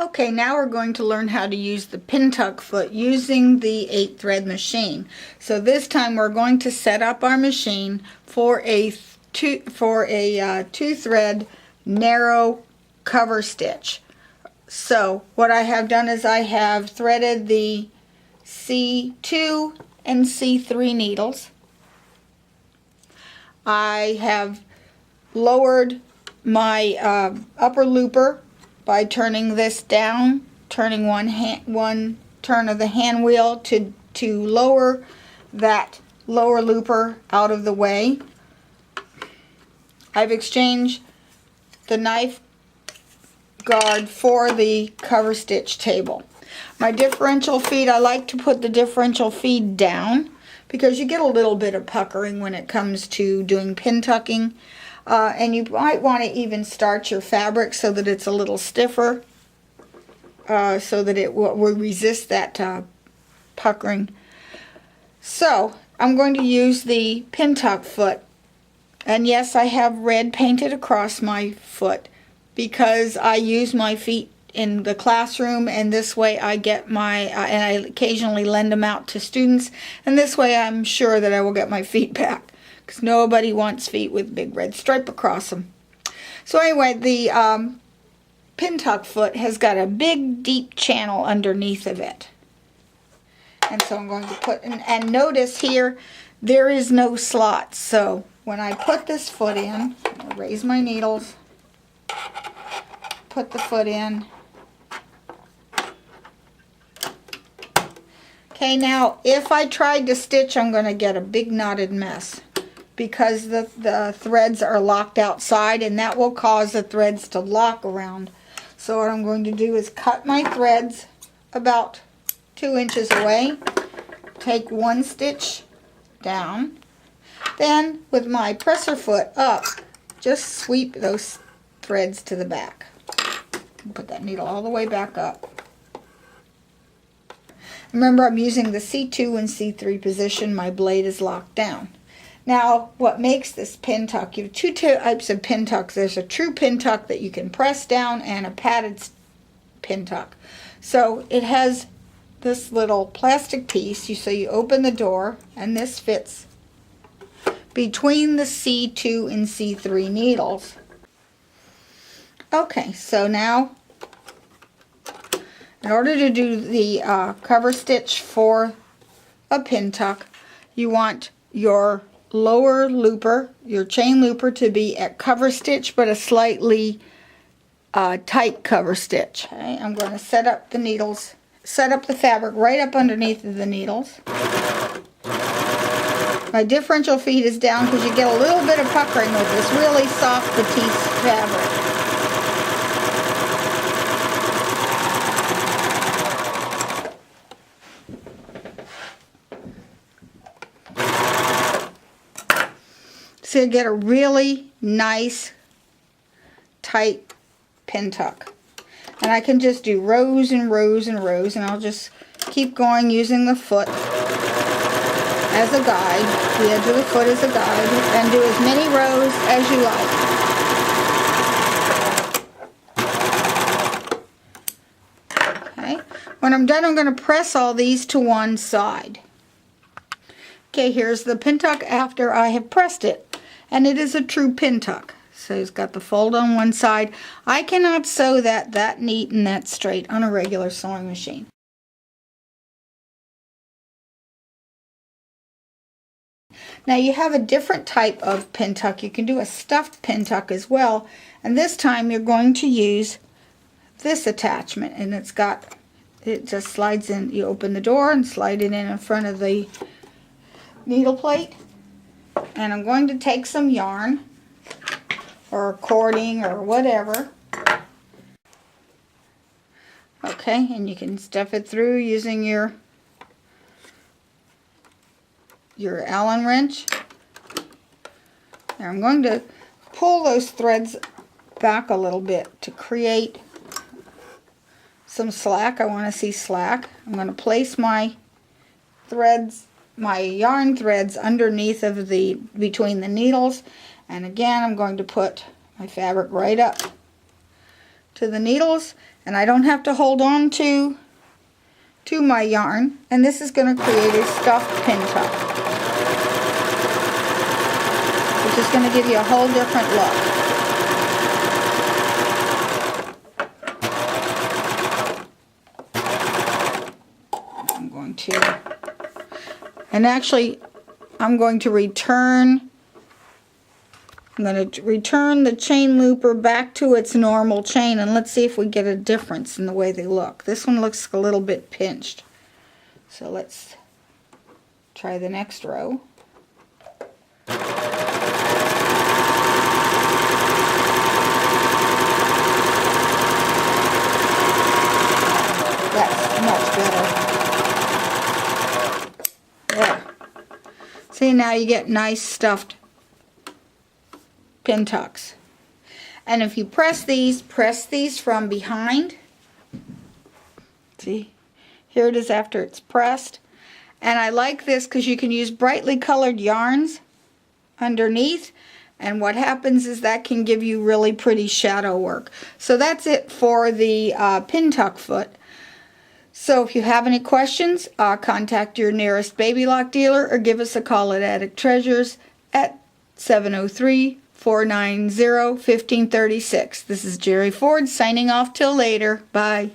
Okay, now we're going to learn how to use the Pintuck foot using the 8-thread machine. So this time we're going to set up our machine for a two-thread narrow cover stitch. So what I have done is I have threaded the C2 and C3 needles. I have lowered my upper looper by turning this down, turning one turn of the hand wheel to lower that lower looper out of the way. I've exchanged the knife guard for the cover stitch table. My differential feed, I like to put the differential feed down because you get a little bit of puckering when it comes to doing pin tucking. And you might want to even starch your fabric so that it's a little stiffer, so that it will resist that puckering. So I'm going to use the Pintuck foot, and yes, I have red painted across my foot because I use my feet in the classroom, and this way I get my and I occasionally lend them out to students, and this way I'm sure that I will get my feet back, because nobody wants feet with big red stripe across them. So anyway, the Pintuck foot has got a big deep channel underneath of it. And so I'm going to put, and notice here, there is no slot. So when I put this foot in, I'll raise my needles, put the foot in. Okay, now if I tried to stitch, I'm going to get a big knotted mess, because the threads are locked outside, and that will cause the threads to lock around. So what I'm going to do is cut my threads about 2 inches away, take one stitch down, then with my presser foot up, just sweep those threads to the back. Put that needle all the way back up. Remember, I'm using the C2 and C3 position. My blade is locked down. Now, what makes this pin tuck, you have two types of pin tucks. There's a true pin tuck that you can press down and a padded pin tuck. So it has this little plastic piece. So you open the door, and this fits between the C2 and C3 needles. Okay, so now in order to do the cover stitch for a pin tuck, you want your lower looper, your chain looper, to be at cover stitch, but a slightly tight cover stitch. Okay, I'm going to set up the needles, set up the fabric right up underneath the needles. My differential feed is down because you get a little bit of puckering with this really soft batiste fabric. So you get a really nice tight pin tuck. And I can just do rows and rows and rows, and I'll just keep going using the foot as a guide, the edge of the foot as a guide, and do as many rows as you like. Okay, when I'm done, I'm going to press all these to one side. Okay, here's the pin tuck after I have pressed it. And it is a true pin tuck. So it's got the fold on one side. I cannot sew that neat and that straight on a regular sewing machine. Now you have a different type of pin tuck. You can do a stuffed pin tuck as well. And this time you're going to use this attachment. And it just slides in. You open the door and slide it in front of the needle plate. And I'm going to take some yarn or cording or whatever. Okay, and you can stuff it through using your Allen wrench. And I'm going to pull those threads back a little bit to create some slack. I want to see slack. I'm going to place my threads, my yarn threads, underneath of between the needles, and again I'm going to put my fabric right up to the needles, And I don't have to hold on to my yarn. And this is going to create a stuffed Pintuck, which is going to give you a whole different look. And actually, I'm going to return the chain looper back to its normal chain, and let's see if we get a difference in the way they look. This one looks a little bit pinched. So let's try the next row. That's much better. There. See, now you get nice stuffed Pintucks. And if you press these from behind. See, here it is after it's pressed. And I like this because you can use brightly colored yarns underneath. And what happens is that can give you really pretty shadow work. So that's it for the Pintuck foot. So if you have any questions, contact your nearest Babylock dealer or give us a call at Attic Treasures at 703-490-1536. This is Jerry Ford signing off till later. Bye.